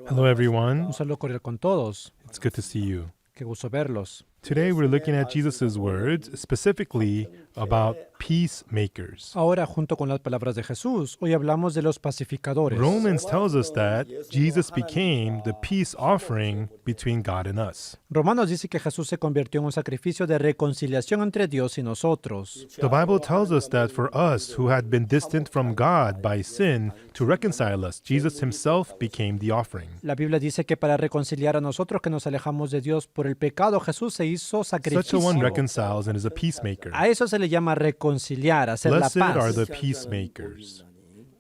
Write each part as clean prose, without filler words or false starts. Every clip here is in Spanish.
Hello, everyone. Un saludo cordial con todos. It's good to see you. Qué gusto verlos. Today, we're looking at Jesus' words, specifically about peacemakers. Ahora, junto con las palabras de Jesús, hoy hablamos de los pacificadores. Romans tells us that Jesus became the peace offering between God and us. Romanos dice que Jesús se convirtió en un sacrificio de reconciliación entre Dios y nosotros. The Bible tells us that for us who had been distant from God by sin, to reconcile us, Jesus himself became the offering. La Biblia dice que para reconciliar a nosotros que nos alejamos de Dios por el pecado, Jesús se hizo Such a sacrificio. one reconciles and is a peacemaker. A eso se le llama reconciliar, hacer la Blessed are paz. the peacemakers,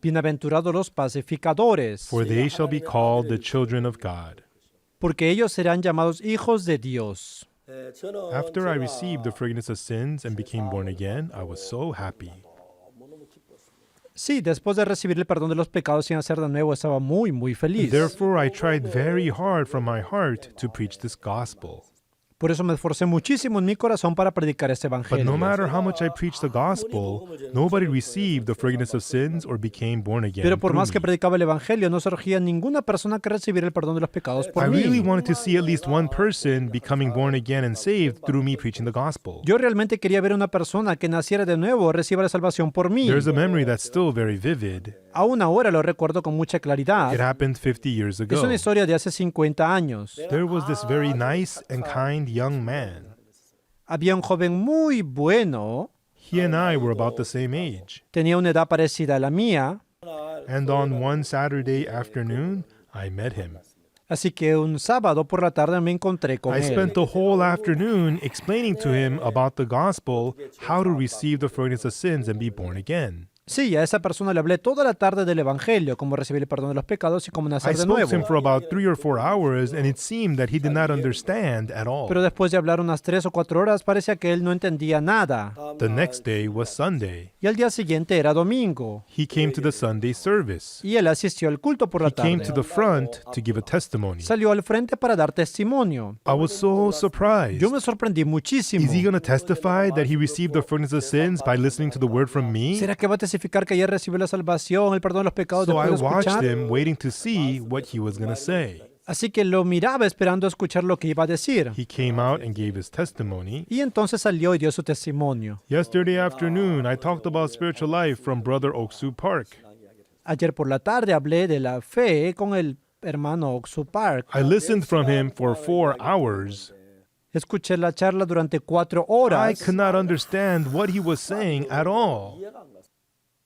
Bienaventurados los pacificadores, for they shall be called the children of God. porque ellos serán llamados hijos de Dios. After I received the forgiveness of sins and became born again, I was so happy. Sí, después de recibir el perdón de los pecados y nacer de nuevo, estaba muy feliz. Therefore, I tried very hard from my heart to preach this gospel. Por eso me esforcé muchísimo en mi corazón para predicar este But evangelio. no matter how much I preached the gospel, nobody received the forgiveness of sins or became born again. Pero por through más que me. predicaba el evangelio, no surgía ninguna persona que recibiera el perdón de los pecados por I really mí. wanted to see at least one person becoming born again and saved through me preaching the gospel. Yo realmente quería ver a una persona que naciera de nuevo o reciba la salvación por mí. There's a memory that's still very vivid. Aún ahora lo recuerdo con mucha It claridad. happened 50 years Es ago. una historia de hace 50 años. There was this very nice and kind young man. Había un joven muy bueno, He and I were about the same age. tenía una edad parecida a la mía, And on one Saturday afternoon, I met him. así que un sábado por la tarde me encontré con I él. spent the whole afternoon explaining to him about the gospel, how to receive the forgiveness of sins and be born again. Sí, a esa persona le hablé toda la tarde del evangelio, cómo recibir el perdón de los pecados y cómo I nacer de spoke to him nuevo. for about 3 or 4 hours, and it seemed that he did not understand at all. Pero después de hablar unas 3 o 4 horas, parecía que él no entendía nada. The next day was Sunday. Y al día siguiente era domingo. He came to the Sunday service. Y él asistió al culto por la He came to tarde. the front to give a testimony. Salió al frente para dar testimonio. I was so surprised. Yo me sorprendí muchísimo. Is he going to testify that he received the forgiveness of sins by listening to the word from me? ¿Será que va a testificar que ayer recibió la salvación, el perdón de los pecados So I después de watched escuchar? him, waiting to see what he was going to say. Así que lo miraba esperando escuchar lo que iba a decir. He came out and gave his testimony. Y entonces salió y dio su testimonio. Yesterday afternoon, I talked about spiritual life from Brother Oksu Park. Ayer por la tarde hablé de la fe con el hermano Oksu Park. I listened from him for 4 hours. Escuché la charla durante 4 I horas, could not understand what he was saying at all.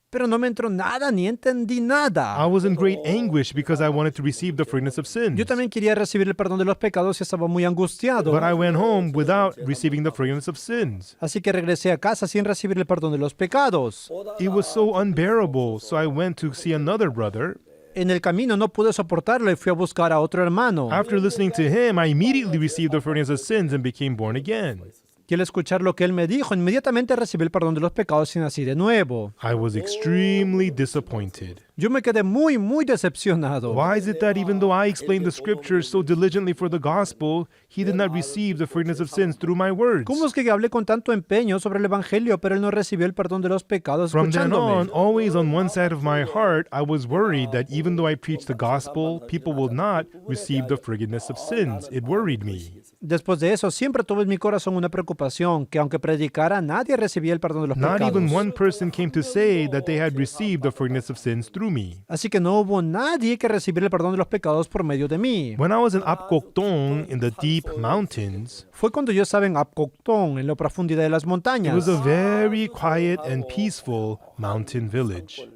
pero no me entró nada ni entendí I nada. was in great anguish because I wanted to receive the forgiveness of sins. Yo también quería recibir el perdón de los pecados y estaba muy angustiado. But I went home without receiving the forgiveness of sins. Así que regresé a casa sin recibir el perdón de los pecados. It was so unbearable, so I went to see another brother. En el camino no pude soportarlo y fui a buscar a otro hermano. After listening to him, I immediately received the forgiveness of sins and became born again. Y al escuchar lo que él me dijo, inmediatamente recibí el perdón de los pecados y nací de nuevo. I was extremely disappointed. Yo me quedé muy decepcionado. Why is it that even though I explained the scriptures so diligently for the gospel, he did not receive the forgiveness of sins through my words? ¿Cómo es que hablé con tanto empeño sobre el evangelio, pero él no recibió el perdón de los pecados From then on, escuchándome? always on one side of my heart, I was worried that even though I preached the gospel, people will not receive the forgiveness of sins. It worried me. Después de eso, siempre tuve en mi corazón una preocupación, que aunque predicara, nadie recibía el perdón de los Not even pecados. one person came to say that they had received the forgiveness of sins through me. Así que no hubo nadie que recibiera el perdón de los pecados por medio de mí. When I was in Apkoktong in the deep mountains, Fue cuando yo estaba en Apkoktong, en la profundidad de las it montañas. was a very quiet and peaceful mountain village.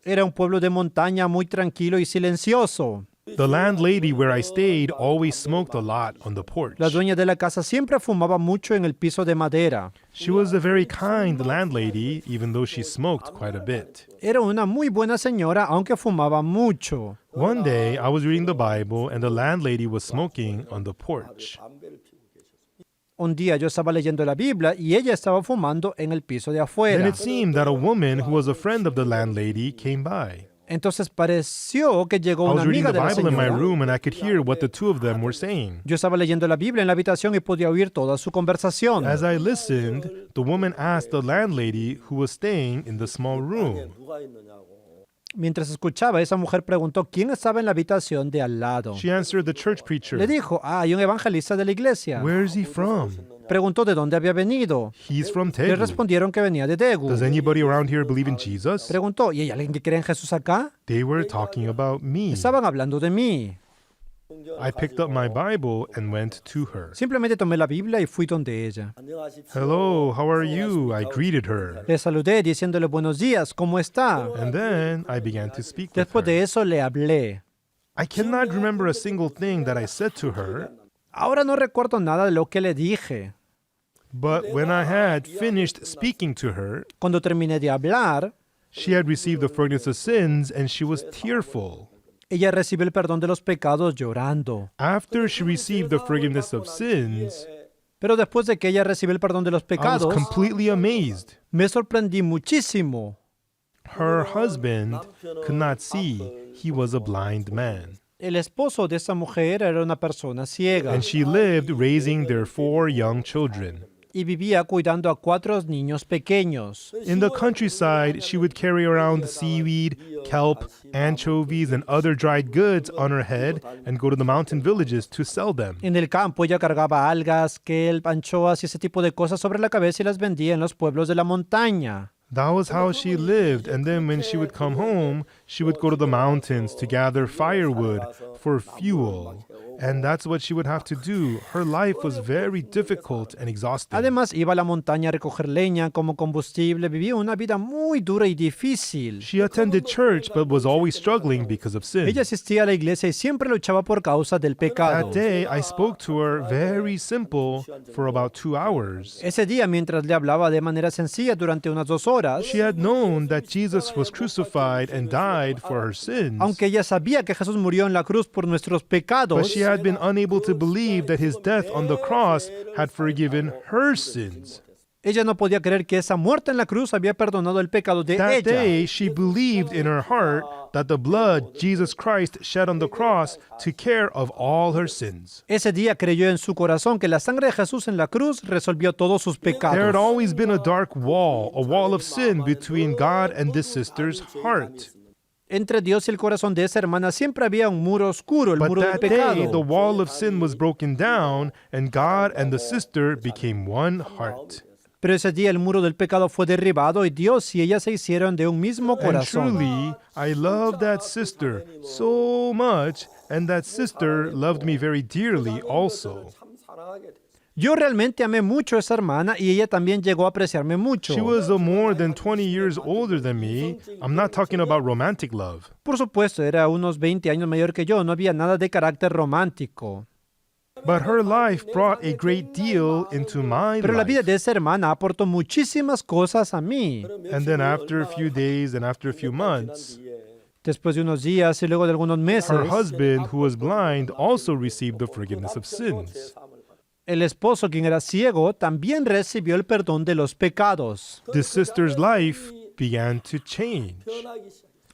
Era un pueblo de montaña muy tranquilo y silencioso. The landlady where I stayed always smoked a lot on the porch. La dueña de la casa siempre fumaba mucho en el piso de madera. She was a very kind landlady, even though she smoked quite a bit. Era una muy buena señora, aunque fumaba mucho. One day, I was reading the Bible and the landlady was smoking on the porch. Un día yo estaba leyendo la Biblia y ella estaba fumando en el piso de Then afuera. it seemed that a woman who was a friend of the landlady came by. Entonces pareció que llegó I una was reading amiga the de la Bible in my señora. room and I could hear what the two of them were saying. Yo estaba leyendo la Biblia en la habitación y podía oír toda su conversación. As I listened, the woman asked the landlady who was staying in the small room, Mientras escuchaba, esa mujer preguntó quién estaba en la habitación de al lado. She answered, the church preacher. Le dijo, hay un evangelista de la iglesia. Where is he from? Preguntó de dónde había venido. He's from Le Daegu. respondieron que venía de Daegu. Does anybody around here believe in Jesus? Preguntó, ¿y hay alguien que cree en Jesús acá? They were talking about me. Estaban hablando de mí. I picked up my Bible and went to her. Simplemente tomé la Biblia y fui donde ella. Hello, how are you? I greeted her. Le saludé diciéndole buenos días, ¿cómo está? And then I began to speak with Después her. de eso le hablé. I cannot remember a single thing that I said to her, Ahora no recuerdo nada de lo que le dije. but when I had finished speaking to her, Cuando terminé de hablar, she had received the forgiveness of sins and she was tearful. ella recibió el perdón de los pecados llorando. After she received the forgiveness of sins, Pero después de que ella recibió el perdón de los I was pecados, completely amazed. me sorprendí muchísimo. Her husband could not see. He was a blind man. El esposo de esa mujer era una persona ciega And she lived raising their 4 young children. y vivía cuidando a 4 niños pequeños. In the countryside, she would carry around seaweed, kelp, anchovies, and other dried goods on her head and go to the mountain villages to sell them. En el campo ella cargaba algas, kelp, anchoas y ese tipo de cosas sobre la cabeza y las vendía en los pueblos de la montaña. That was how she lived, and then when she would come home, she would go to the mountains to gather firewood for fuel. And that's what she would have to do. Her life was very difficult and exhausting. Además, iba a la montaña a recoger leña como combustible. Vivía una vida muy dura y difícil. She attended church but was always struggling because of sin. Ella asistía a la iglesia y siempre luchaba por causa del pecado. That day, I spoke to her very simple for about 2 hours. Ese día, mientras le hablaba de manera sencilla durante unas 2 horas, She had known that Jesus was crucified and died for her sins, aunque ella sabía que Jesús murió en la cruz por nuestros but pecados, she had been unable to believe that his death on the cross had forgiven her sins. ella no podía creer que esa muerte en la cruz había perdonado el pecado de That ella. day, she believed in her heart that the blood Jesus Christ shed on the cross took care of all her sins. Ese día creyó en su corazón que la sangre de Jesús en la cruz resolvió todos sus There had pecados. always been a dark wall, a wall of sin between God and this sister's heart. Entre Dios y el corazón de esa hermana siempre había un muro oscuro, el But muro del that day, the pecado. wall of sin was broken down, and God and the sister became one heart. Pero ese día el muro del pecado fue derribado y Dios y ella se hicieron de un mismo And corazón. truly, I love that sister so much, and that sister loved me very dearly also. Yo realmente amé mucho a esa hermana y ella también llegó a apreciarme mucho. She was more than 20 years older than me. I'm not talking about romantic love. Por supuesto, era unos 20 años mayor que yo, no había nada de carácter romántico. But her life brought a great deal into my Pero la vida life. de esa hermana aportó muchísimas cosas a mí. And then after a few days and after a few months, Después de unos días y luego de algunos meses, her husband, who was blind, also received the forgiveness of sins. el esposo, quien era ciego, también recibió el perdón de los pecados. The sister's life began to change.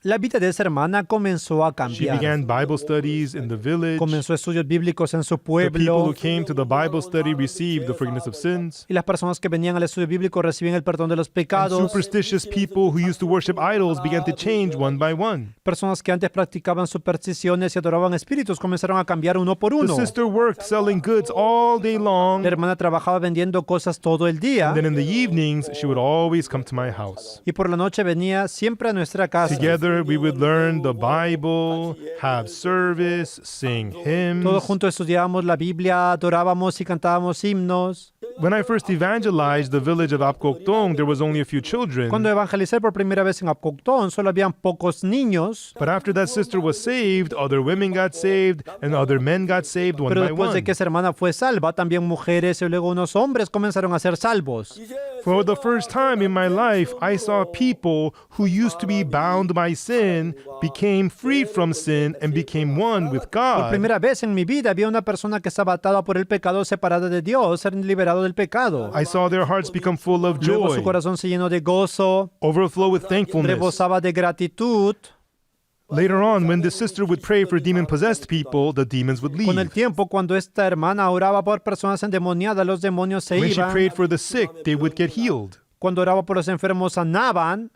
La vida de esa hermana comenzó a She cambiar. began Bible studies in the village. Comenzó estudios bíblicos en su The people pueblo. who came to the Bible study received the forgiveness of sins. Y las personas que venían al estudio bíblico recibían el perdón de los And pecados. superstitious people who used to worship idols began to change one by one. Personas que antes practicaban supersticiones y adoraban espíritus comenzaron a cambiar uno por The uno. sister worked selling goods all day long. La hermana trabajaba vendiendo cosas todo el día And then in the evenings, she would always come to my house. y por la noche venía siempre a nuestra casa. Together, we would learn the Bible, have service, sing hymns. Todos juntos estudiábamos la Biblia, adorábamos y cantábamos himnos. When I first evangelized the village of Apkoktong, there was only a few children. Cuando evangelicé por primera vez en Apcoktón, solo habían pocos niños, But after that sister was saved, other women got saved, and other men got saved one pero by después de one. que esa hermana fue salva, también mujeres y luego unos hombres comenzaron a ser salvos. For the first time in my life, I saw people who used to be bound by sin became freed from sin and became one with Por God. primera vez en mi vida había una persona que estaba atada por el pecado, separada de Dios, ser liberado del pecado. I saw their hearts become full of Luego su joy, corazón se llenó de gozo, overflow with thankfulness. rebosaba de gratitud. Later on, when the sister would pray for demon-possessed people, the demons would Con el leave. tiempo, cuando esta hermana oraba por personas endemoniadas, los demonios se When she iban. prayed for the sick, they would get healed. Cuando oraba por los enfermos, sanaban.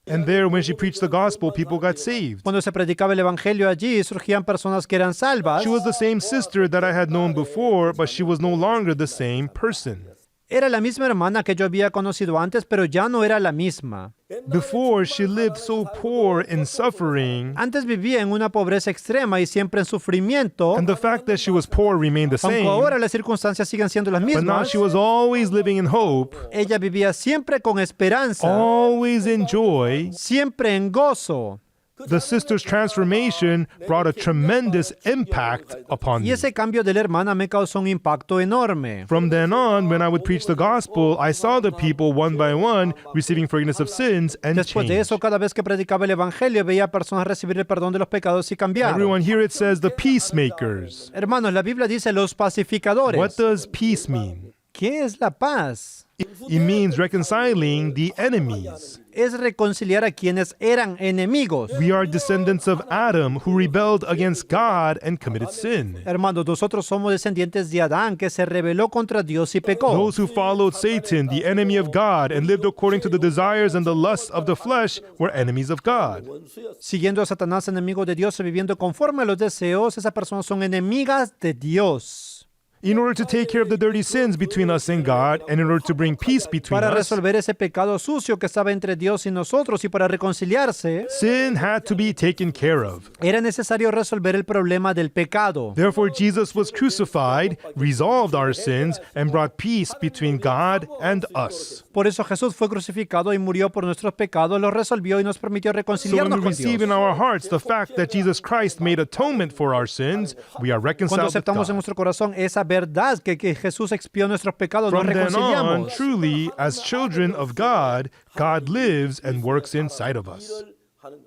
And there, when she preached the gospel, people got saved. Cuando se predicaba el evangelio allí, surgían personas que eran salvas. She was the same sister that I had known before, but she was no longer the same person. Era la misma hermana que yo había conocido antes, pero ya no era la misma. Before, she lived so poor in suffering, Antes vivía en una pobreza extrema y siempre en sufrimiento, and the fact that she was poor remained the aunque same. ahora las circunstancias siguen siendo las But now mismas. she was always living in hope, Ella vivía siempre con esperanza, always in joy. siempre en gozo. The sister's transformation brought a tremendous impact upon Y me. ese cambio de la hermana me causó un impacto enorme. From then on, when I would preach the gospel, I saw the people one by one receiving forgiveness of sins and Después de change. eso, cada vez que predicaba el evangelio, veía a personas recibir el perdón de los pecados y cambiar. Everyone here it says the peacemakers. Hermanos, la Biblia dice los What pacificadores. does peace mean? ¿Qué es la paz? It means reconciling the enemies. Es reconciliar a quienes eran enemigos. We are descendants of Adam who rebelled against God and committed sin. Hermanos, nosotros somos descendientes de Adán que se rebeló contra Dios y pecó. Those who followed Satan, the enemy of God, and lived according to the desires and the lusts of the flesh were enemies of God. Siguiendo a Satanás, enemigo de Dios, y viviendo conforme a los deseos, esas personas son enemigas de Dios. In order to take care of the dirty sins between us and God, and in order to bring peace between Para us, resolver ese pecado sucio que estaba entre Dios y nosotros y para reconciliarse, sin had to be taken care of. era necesario resolver el problema del pecado. Therefore, Jesus was crucified, resolved our sins, and brought peace between God and us. Por eso Jesús fue crucificado y murió por nuestros pecados, los resolvió y nos permitió So when reconciliarnos we con receive in Dios. our hearts the fact that Jesus Christ made atonement for our sins, we are Cuando reconciled with aceptamos en God. nuestro corazón esa verdad que Jesús expió nuestros pecados, nos From then on, reconciliamos. truly, as children of God, God lives and works inside of us.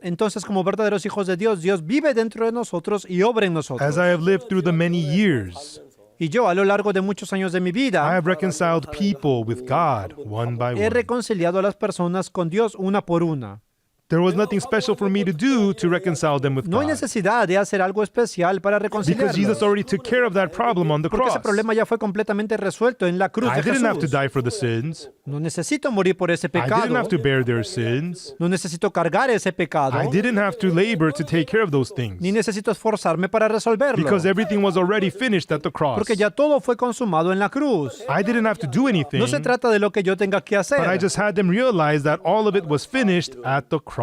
Entonces, como verdaderos hijos de Dios, Dios vive dentro de nosotros y obra en nosotros. As I have lived through the many years, Y yo, a lo largo de muchos años de mi I vida, have reconciled people with God one by he one. reconciliado a las personas con Dios una por una. There was nothing special for me to do to reconcile them with No hay God. necesidad de hacer algo especial para Because reconciliarlos. Jesus already took care of that problem on the Porque ese cross. problema ya fue completamente resuelto en la cruz I de didn't have to Jesús. die for the sins. No necesito morir por ese I didn't pecado. have to bear their sins. No necesito cargar ese pecado. I didn't have to labor to take care of those things. Ni necesito esforzarme para resolverlo. Because everything was already finished at the cross. Porque ya todo fue consumado en la cruz. I didn't have to do anything, No se trata de lo que yo tenga que but I hacer, just had them realize that all of it was finished at the cross.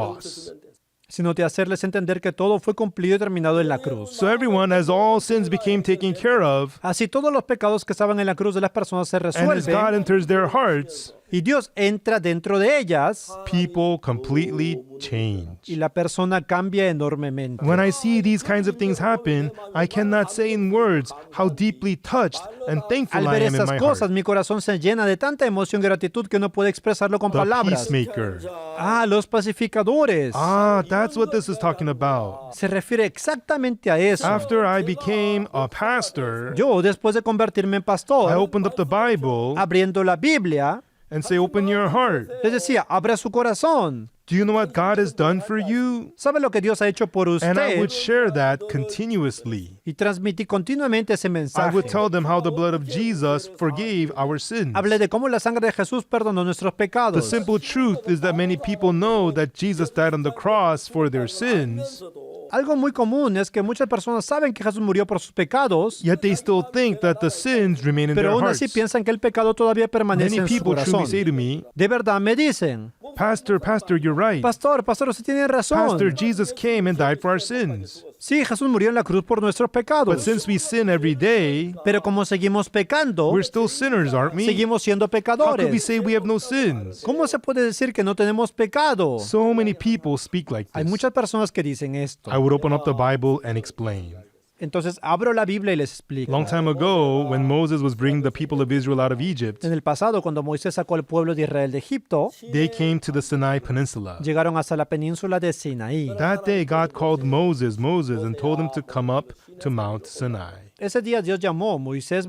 sino de hacerles entender que todo fue cumplido y terminado en la cruz. So everyone, as all sins became taken care of, Así todos los pecados que estaban en la cruz de las personas se and as resuelven God enters their hearts, y Dios entra dentro de ellas people completely change. y la persona cambia enormemente. When I see these kinds of things happen, I cannot say in words how deeply touched and Al thankful I ver am in estas my cosas, heart. mi corazón se llena de tanta emoción y gratitud que no puede expresarlo con The palabras. peacemaker. Ah, los pacificadores. Ah, that's what this is talking about. Se refiere exactamente a eso. After I became a pastor, Yo, después de convertirme en I pastor, opened up the Bible abriendo la Biblia, and say, open your heart. les decía, abra su corazón. Do you know what God has done for you? ¿Sabe lo que Dios ha hecho por And I would usted? share that continuously. Y transmití continuamente ese I mensaje. would tell them how the blood of Jesus forgave our sins. Hablé de cómo la sangre de Jesús perdonó nuestros The pecados. simple truth is that many people know that Jesus died on the cross for their sins, Algo muy común es que muchas personas saben que Jesús murió por sus pecados, yet they still think that the sins remain in pero their aún hearts. así piensan que el pecado todavía permanece Many en su people truly corazón. say to me, De verdad me dicen, Pastor, you're right. pastor, usted tiene razón. Pastor, Jesus came and died for our sins. Sí, Jesús murió en la cruz por nuestros But pecados. since we sin every day, Pero como seguimos pecando, we're still sinners, aren't we? seguimos siendo How could we pecadores. say we have no sins? ¿Cómo se puede decir que no tenemos pecado? So many people speak like Hay this. muchas personas que dicen esto. I would open up the Bible and explain. Entonces abro la Biblia y les explico. Long time ago, when Moses was bringing the people of Israel out of Egypt, En el pasado, cuando Moisés sacó al pueblo de Israel de Egipto, they came to the Sinai Peninsula. llegaron hasta la península de Sinaí. That day, God called Moses, and told him to come up to Mount Sinai. Ese día Dios llamó Moisés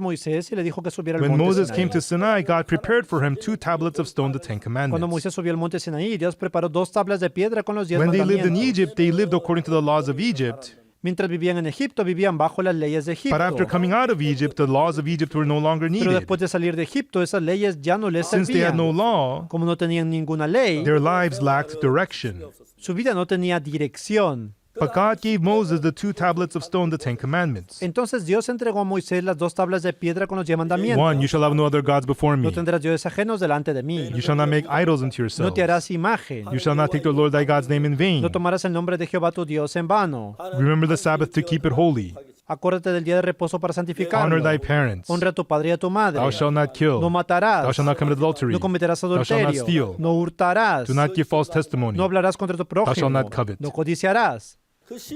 y le dijo que subiera al When monte Moses Sinaí. came to Sinai, God prepared for him 2 tablets of stone, the Ten Cuando Commandments. Moisés subió al monte Sinaí, Dios preparó 2 tablas de piedra con los 10 When they lived in mandamientos. Egypt, they lived according to the laws of Egypt. Mientras vivían en Egipto, vivían bajo las leyes de Egipto. But after coming out of Egypt, the laws of Egypt were no longer Pero needed. después de salir de Egipto, esas leyes ya no les Since they had no servían. law, Como no tenían ninguna ley, their lives lacked direction. su vida no tenía dirección. But God gave Moses the 2 tablets of stone, the 10 commandments. Entonces Dios entregó a Moisés las 2 tablas de piedra con los 10 mandamientos. 1, you shall have no other gods before me. No tendrás dioses ajenos delante de mí. You shall not make idols unto No yourself. te harás imagen. You shall not take the Lord thy God's name in vain. No tomarás el nombre de Jehová tu Dios en vano. Remember the Sabbath to keep it holy. Acuérdate del día de reposo para santificarlo. Honor thy parents. Honra a tu padre y a tu madre. Thou shalt not kill. No matarás. Thou shalt not commit adultery. No cometerás Thou shalt not adulterio. steal. No hurtarás. Do not give false testimony. No hablarás contra tu shalt prójimo. not covet. No codiciarás.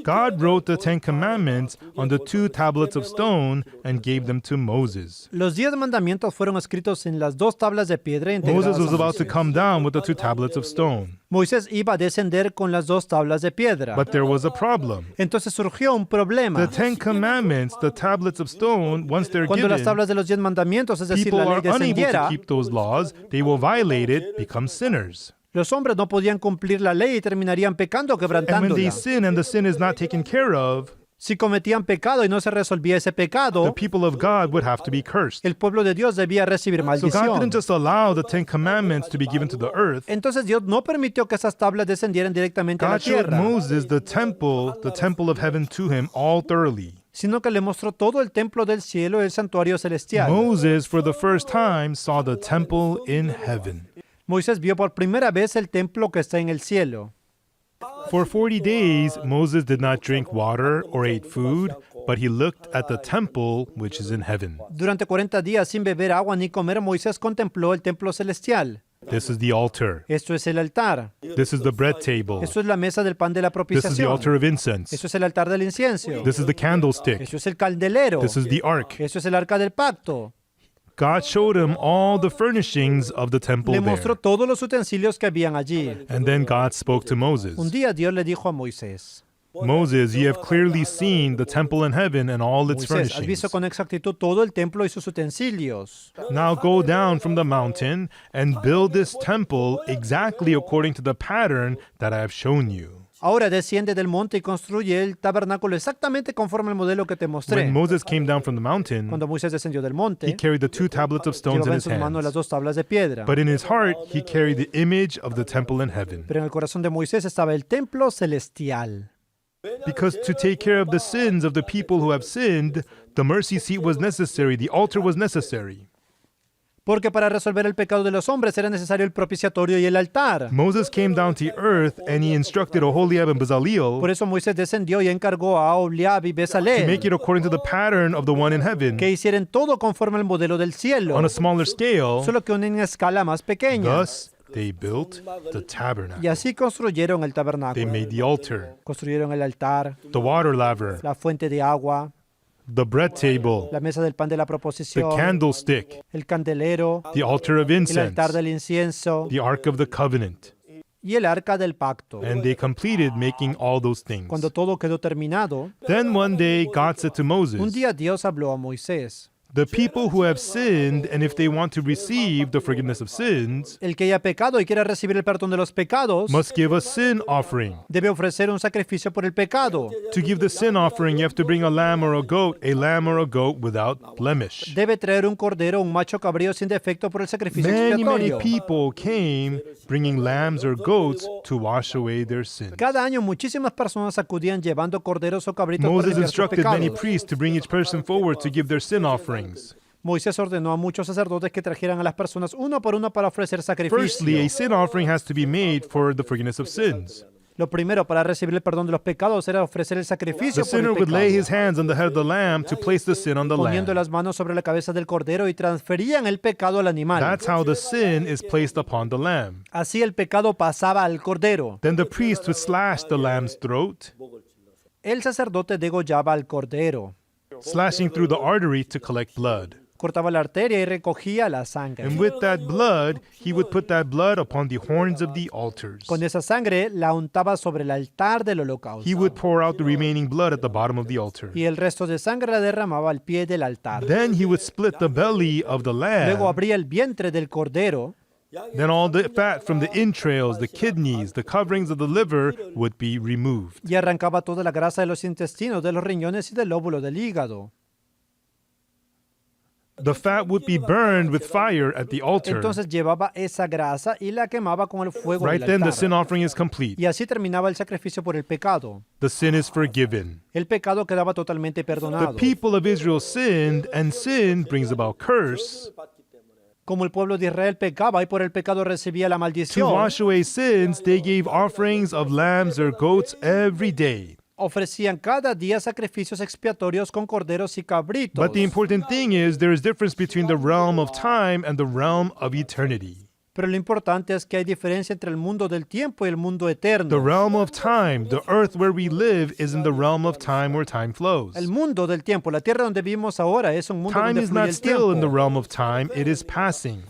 God wrote the 10 commandments on the 2 tablets of stone and gave them to Moses. Los 10 mandamientos fueron escritos en las 2 tablas de piedra integradas Moses was a about to Moisés. come down with the 2 tablets of stone. Moisés iba a descender con las 2 tablas de piedra. But there was a problem. Entonces surgió un problema. The 10 commandments, the tablets of stone, once they're Cuando las given, tablas de los 10 mandamientos, es decir, people la ley are unable to descendiera, keep those laws. They will violate it, become sinners. los hombres no podían cumplir la ley y terminarían pecando, And when quebrantándola. they sin and the sin is not taken care of, Si cometían pecado y no se resolvía ese the pecado, people of God would have to be cursed. el pueblo de Dios debía recibir So God maldición. didn't just allow the 10 commandments to be given to the earth. Entonces Dios no permitió que esas tablas descendieran directamente a la God showed tierra, Moses the temple of heaven to him all thoroughly. sino que le mostró todo el templo del cielo y el santuario celestial. Moses, for the first time, saw the temple in heaven. Moisés vio por primera vez el templo que está en el cielo. For 40 days, Moses did not drink water or ate food, but he looked at the temple which is in heaven. Durante 40 días sin beber agua ni comer, Moisés contempló el templo celestial. This is the altar. Esto es el altar. This is the bread table. Esto es la mesa del pan de la This is the altar propiciación. of incense. Esto es el altar del incienso. This is the candlestick. Esto es el candelero. This is the ark. Esto es el arca del pacto. God showed him all the furnishings of the temple Le there. mostró todos los utensilios que habían allí. And then God spoke to Un Moses. día Dios le dijo a Moisés: Moses, ye have clearly seen the temple in heaven and all its Moisés, has visto furnishings. con exactitud todo el templo y sus utensilios. Now go down from the mountain and build this temple exactly according to the pattern that I have shown you. Ahora desciende del monte y construye el tabernáculo exactamente conforme al modelo que te mostré. When Moses came down from the mountain, Cuando Moisés descendió del he monte, carried the 2 tablets of stones in llevaba en his sus manos las hands. 2 tablas de piedra. But in his heart, he carried the image of the temple in heaven. Pero en el corazón de Moisés estaba el templo celestial. Because to take care of the sins of the people who have sinned, the mercy seat was necessary, the altar was necessary. Porque para resolver el pecado de los hombres era necesario el propiciatorio y el altar. Moses came down to earth and he instructed Oholiab and Bezaleel Por eso Moisés descendió y encargó a Oholiab y to make Bezaleel it according to the pattern of the one in heaven que hicieran todo conforme al modelo del cielo, on a smaller scale. solo que en una escala más pequeña. Thus, they built the Y tabernacle. así construyeron el They tabernáculo. made the altar, Construyeron el altar, the water laver, la fuente de agua, the bread table, la mesa del pan de la the proposición, candlestick, el candelero, the altar of el incense, altar del incienso the ark of the covenant. y el arca del pacto. And they completed making all those things. Cuando todo quedó terminado, Then one day God said to un Moses, día Dios habló a Moisés: the people who have sinned, and if they want to receive the forgiveness of sins, el que haya pecado y quiera recibir el perdón de los pecados, must give a sin offering. debe ofrecer un sacrificio por el pecado. To give the sin offering, you have to bring a lamb or a goat without blemish. Debe traer un cordero, un macho cabrío sin defecto por el sacrificio Many expiatorio. people came bringing lambs or goats to wash away their sins. Cada año muchísimas personas acudían llevando corderos o cabritos para Moses limpiar sus instructed many pecados. priests to bring each person forward to give their sin offerings. Moisés ordenó a muchos sacerdotes que trajeran a las personas uno por uno para ofrecer Firstly, sacrificio. a sin offering has to be made for the forgiveness of sins. Lo primero para recibir el perdón de los pecados era ofrecer el sacrificio The por el sinner would lay his pecado, hands on the head of the lamb to place the sin on the poniendo lamb. las manos sobre la cabeza del cordero y transferían el pecado al animal. That's how the sin is placed upon the lamb. Así el pecado pasaba al cordero. Then the priest would slash the lamb's throat, El sacerdote degollaba al cordero, slashing through the artery to collect blood. cortaba la arteria y recogía la sangre. And with that blood, he would put that blood upon the horns of the altars. Con esa sangre la untaba sobre el altar del holocausto. He would pour out the remaining blood at the bottom of the altar. Y el resto de sangre la derramaba al pie del altar. Then he would split the belly of the Luego lamb abría el vientre del cordero Then all the fat from the entrails, the kidneys, the coverings of the liver would be removed. Y arrancaba toda la grasa de los intestinos, de los riñones y del lóbulo del hígado. The fat would be burned with fire at the altar. Entonces llevaba esa grasa y la quemaba con el fuego Right del then, the altar. sin offering is complete. Y así terminaba el sacrificio por el pecado. The sin is forgiven. El pecado quedaba totalmente The perdonado. people of Israel sinned, and sin brings about curse. Como el pueblo de Israel pecaba y por el pecado recibía la To maldición, wash away sins, they gave offerings of lambs or goats every day. ofrecían cada día sacrificios expiatorios con corderos y cabritos. But the important thing is there is difference between the realm of time and the realm of eternity. Pero lo importante es que hay diferencia entre el mundo del tiempo y el mundo The eterno. realm of time, the earth where we live, is in the realm of time where time flows. El mundo del tiempo, la tierra donde vivimos ahora, es un mundo Time donde is fluye not el still in the tiempo. realm of time, it is passing.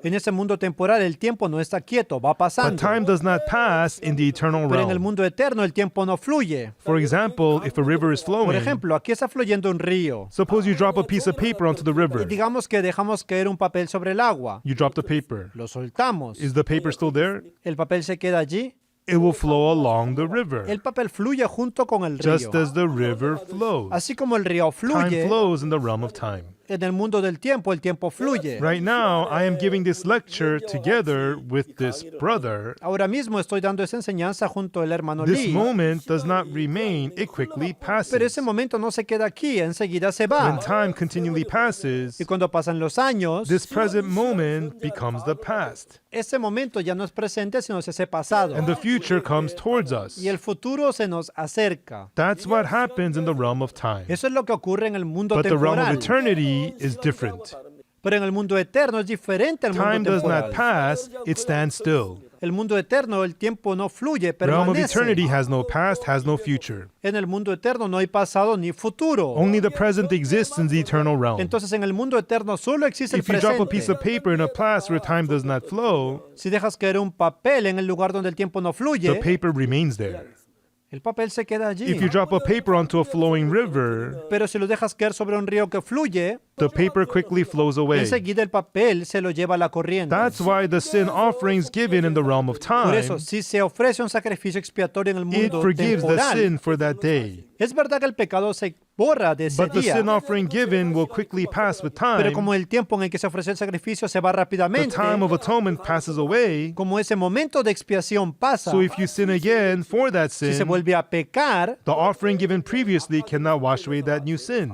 En ese mundo temporal el tiempo no está quieto, va But pasando. time does not pass in the eternal Pero en el realm. mundo eterno el tiempo no fluye. For example, if a river is Por flowing, ejemplo, aquí está fluyendo un río. suppose you drop a piece of paper onto the Y river. digamos que dejamos caer un papel sobre el agua. You drop the paper. Lo soltamos. Is the paper still there? El papel se queda allí. It will flow along the river, El papel fluye junto con el río. just as the river flows. Así como el río Time fluye, flows in the realm of time. en el mundo del tiempo el tiempo fluye. Right now, I am giving this lecture together with this brother. Ahora mismo estoy dando esa enseñanza junto al hermano This Lee. moment does not remain, it quickly Pero ese passes. momento no se queda aquí, enseguida se When va. time continually passes, Y cuando pasan los años, this present moment becomes the past, ese momento ya no es presente, sino se hace pasado. and the future comes towards us. Y el futuro se nos acerca. That's what happens in the realm of time. Eso es lo que ocurre en el mundo But the realm of temporal. eternity is different. Pero en el mundo eterno es diferente al Time mundo does not temporal. pass, it stands still. El mundo eterno, el tiempo no fluye, The realm of eternity permanece. has no past, has no future. En el mundo eterno no hay pasado ni futuro. Only the present exists in the eternal realm. Entonces en el mundo eterno solo existe el If you drop a piece of presente. paper in a place where time does not flow, Si dejas caer un papel en el lugar donde el tiempo no the fluye, paper remains there. el papel se queda allí. If you drop a paper onto a flowing river, Pero si lo dejas caer sobre un río que fluye, the paper quickly flows away. enseguida el papel se lo lleva la corriente. That's why the sin offerings given in the realm of Por time, eso, si se ofrece un sacrificio expiatorio en el it mundo forgives the temporal, sin for that day. es verdad que el pecado se borra de ese But the día, sin offering given will quickly pass with pero time. como el tiempo en el que se ofrece el sacrificio se va The rápidamente, time of atonement passes away. como ese momento de expiación pasa, So if you sin again for that si se sin, vuelve a pecar, the offering given previously cannot wash away that new sin.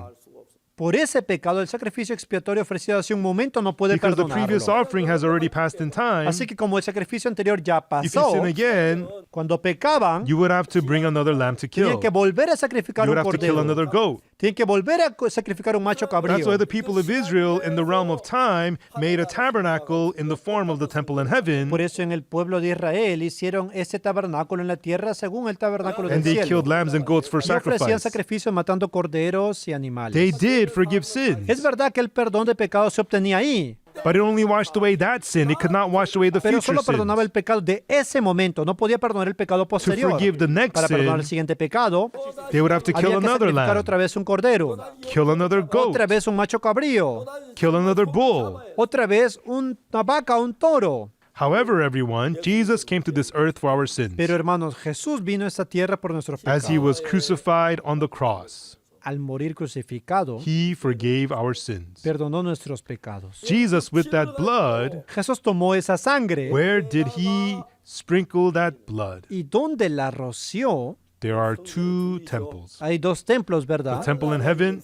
por ese pecado el sacrificio expiatorio ofrecido hace un momento no puede Because the previous perdonarlo. offering has already passed in time. Así que como el sacrificio anterior ya If you pasó, sin again, cuando pecaban, you would have to bring another lamb to kill. tienen que volver a sacrificar You un would have to kill cordero. another goat. Tienen que volver a sacrificar un macho That's cabrío. why the people of Israel in the realm of time made a tabernacle in the form of the temple in heaven, Por eso en el pueblo de Israel hicieron ese tabernáculo en la tierra según el tabernáculo del and they cielo. killed lambs and goats for Y ofrecían sacrifice. sacrificios matando corderos y animales. They did forgive Es sins, verdad que el perdón de pecados se obtenía ahí, but it only washed away that sin. It could not wash away the pero future solo perdonaba sins. el pecado de ese momento, no podía perdonar el pecado To posterior. forgive the next Para perdonar el sin, siguiente pecado, they would have to kill había que another sacrificar lamb, otra vez un cordero, kill another goat, otra vez un macho cabrío, kill another bull. otra vez una vaca, un toro. However, everyone, Jesus came to this earth for our sins. Pero hermanos, Jesús vino a esta tierra por nuestros As he pecados. was crucified on the cross, Al morir crucificado, he forgave our sins. perdonó nuestros pecados. Jesus, with that blood, Jesús tomó esa sangre where did he sprinkle that blood? y donde la roció, There are two temples. hay dos templos, The ¿verdad? temple in heaven,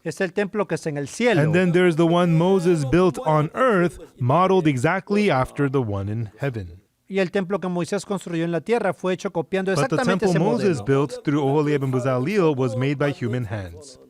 Es el templo que está en el cielo. and then there's the one Moses built on earth, modeled exactly after the one in heaven. Y el templo que Moisés construyó en la tierra fue hecho copiando But the exactamente temple ese Moses modelo. built through Oholiab and Bezaleel was made by human hands.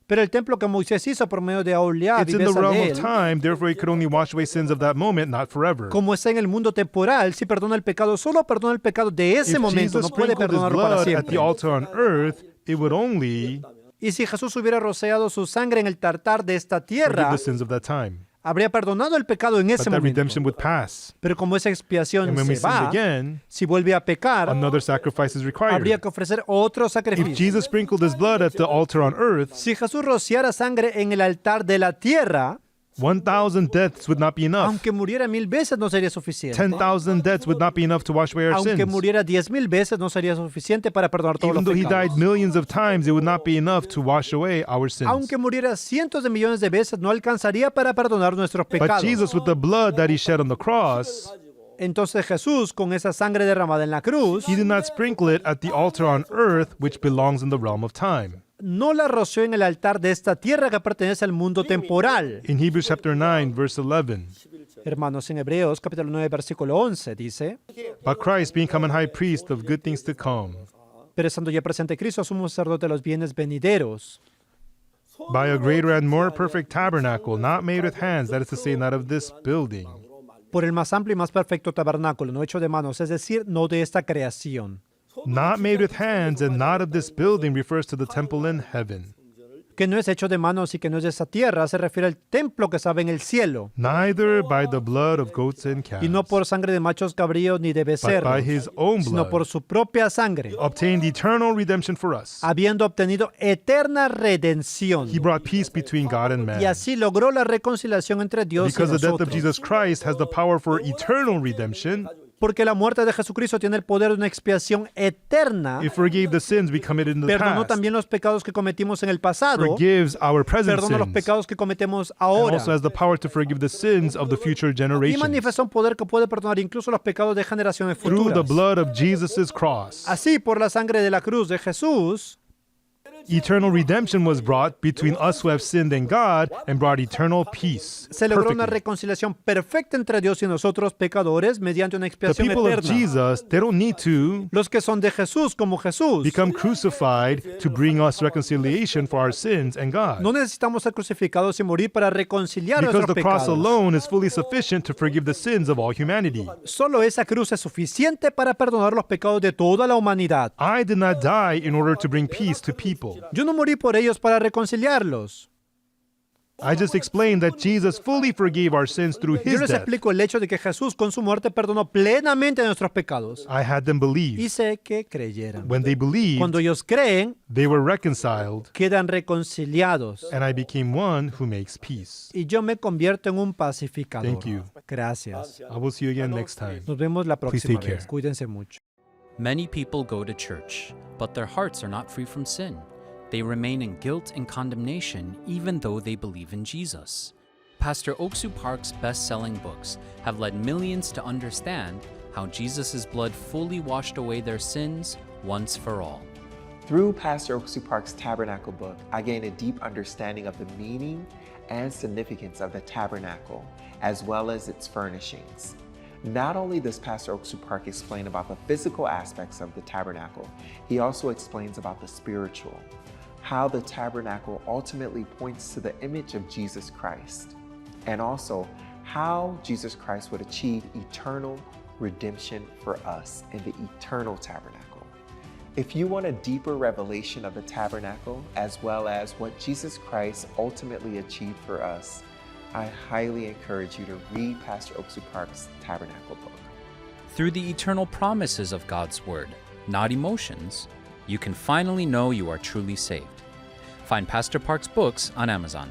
Pero el templo que Moisés hizo por medio de Aholiab It's y in the realm of Bezaleel, time, therefore he could only wash away sins of that moment, not forever. como está en el mundo temporal, si perdona el pecado, solo perdona el pecado de ese If momento, Jesus no puede sprinkled his perdonarlo para blood at siempre. the altar on earth, it would only Y si Jesús hubiera rociado su sangre en el tartar de esta forgive tierra, the sins of that time. habría perdonado el pecado en But ese that momento. redemption would pass. Pero como esa expiación And when we se sin va, again, si vuelve a pecar, another sacrifice is habría required. que ofrecer otro If sacrificio. Jesus sprinkled his blood at the altar on earth, Si Jesús rociara sangre en el altar de la tierra, 1,000 deaths would not be enough. Aunque muriera 1000 veces no sería suficiente. 10,000 deaths would not be enough to wash away our Aunque sins. muriera 10,000 veces no sería suficiente para perdonar todos Even los though he died pecados. millions of times, it would not be enough to wash away our sins. Aunque muriera cientos de millones de veces no alcanzaría para perdonar nuestros But pecados. Jesus, with the blood that he shed on the cross, Entonces Jesús, con esa sangre derramada en la cruz, he did not sprinkle it at the altar on earth, which belongs in the realm of time. no la roció en el altar de esta tierra que pertenece al mundo temporal. In Hebrews chapter 9, verse 11, Hermanos, en Hebreos capítulo 9, versículo 11 dice, but Christ being come an high priest of good things to come, pero estando ya presente Cristo, sumo sacerdote de los bienes venideros, by a greater and more perfect tabernacle, not made with hands, that is to say, not of this building, por el más amplio y más perfecto tabernáculo, no hecho de manos, es decir, no de esta creación, not made with hands and not of this building refers to the temple in heaven. que no es hecho de manos y que no es de esta tierra, se refiere al templo que estaba en el cielo, Neither by the blood of goats and calves, y no por sangre de machos cabríos ni de but by becerros, his own sino por blood, su propia sangre, obtained eternal redemption for us. habiendo obtenido eterna redención. He brought peace between God and man. Y así logró la reconciliación entre Dios y Because the death of nosotros. Jesus Christ has the power for eternal redemption, Porque la muerte de Jesucristo tiene el poder de una expiación eterna. it forgave the sins we committed in the Perdonó past, también los pecados que cometimos en el pasado. forgives our present Perdona los sins, pecados que cometemos and ahora. also has the power to forgive the sins of the future Y generations. manifestó un poder que puede perdonar incluso los pecados de generaciones Through the futuras. blood of Jesus' cross, Así, por la sangre de la cruz de Jesús, eternal redemption was brought between us who have sinned and God, and brought eternal peace. se logró una perfectly. reconciliación perfecta entre Dios y nosotros pecadores mediante una The expiación people of eterna. Jesus, they don't need to Los que son de Jesús como Jesús. become crucified to bring us reconciliation for our sins and God. No necesitamos ser crucificados y morir para reconciliar Because nuestros the cross pecados. alone is fully sufficient to forgive the sins of all humanity. Solo esa cruz es suficiente para perdonar los pecados de toda la humanidad. I did not die in order to bring peace to people. Yo no morí por ellos para reconciliarlos. I just explained that Jesus fully forgave our sins through Yo his les death. explico el hecho de que Jesús con su muerte perdonó plenamente nuestros pecados. I had them believe. Hice que creyeran. When they believed, Cuando ellos creen, they were reconciled, quedan reconciliados. and I became one who makes peace. Y yo me convierto en un pacificador. Thank you. Gracias. I will see you again next time. Nos vemos la próxima take care. vez. Cuídense mucho. Many people go to church, but their hearts are not free from sin. They remain in guilt and condemnation even though they believe in Jesus. Pastor Oksu Park's best-selling books have led millions to understand how Jesus' blood fully washed away their sins once for all. Through Pastor Oksu Park's Tabernacle book, I gained a deep understanding of the meaning and significance of the tabernacle, as well as its furnishings. Not only does Pastor Oksu Park explain about the physical aspects of the tabernacle, he also explains about the spiritual, how the tabernacle ultimately points to the image of Jesus Christ, and also how Jesus Christ would achieve eternal redemption for us in the eternal tabernacle. If you want a deeper revelation of the tabernacle, as well as what Jesus Christ ultimately achieved for us, I highly encourage you to read Pastor Oksu Park's Tabernacle book. Through the eternal promises of God's Word, not emotions, you can finally know you are truly saved. Find Pastor Park's books on Amazon.